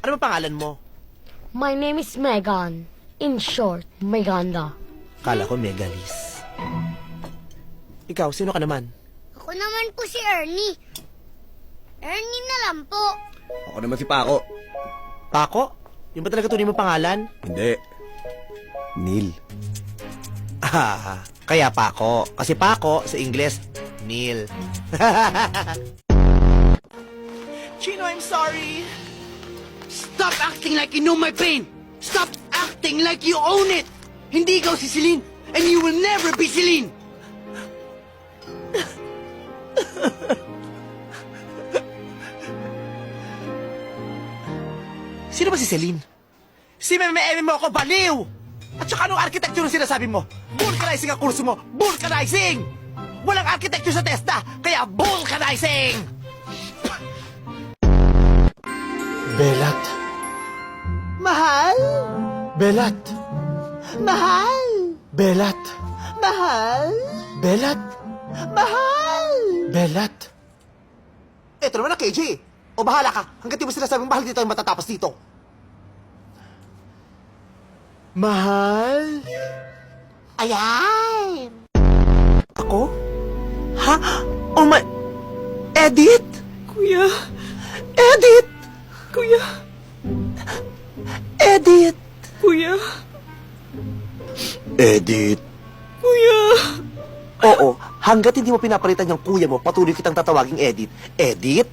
Ano ba pangalan mo? My name is Megan. In short, Meganda. Kala ko Megalis. Ikaw, sino ka naman? Ako naman po si Ernie. Ernie na lang po. Ako naman si Paco. Paco? Yung ba talaga tunay mo pangalan? Hindi. Neil. Ah, kaya Paco. Kasi Paco, sa Ingles, Neil. Chino, I'm sorry. Stop acting like you know my pain! Stop acting like you own it! Hindi ikaw si Celine, and you will never be Celine! Sino ba si Celine? Si Meme mo ako, baliw! At saka anong architecture ang sinasabi mo? Vulcanizing ang kurso mo! Vulcanizing! Walang architecture sa TESDA, kaya vulcanizing! Belat. Mahal! Belat. Mahal! Belat. Mahal! Belat. Mahal! Belat. Eto naman na, KJ. O bahala ka. Hanggat di mo sinasabing mahal dito ay matatapos dito. Mahal. Ayan! Ako? Ha? Oh my... Edith? Kuya. Edith! Kuya. Edith! Kuya. Edith! Kuya. Oo, hanggat hindi mo pinapalitan yung kuya mo, patuloy kitang tatawaging Edith. Edith?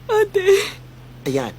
Ate. Ayan.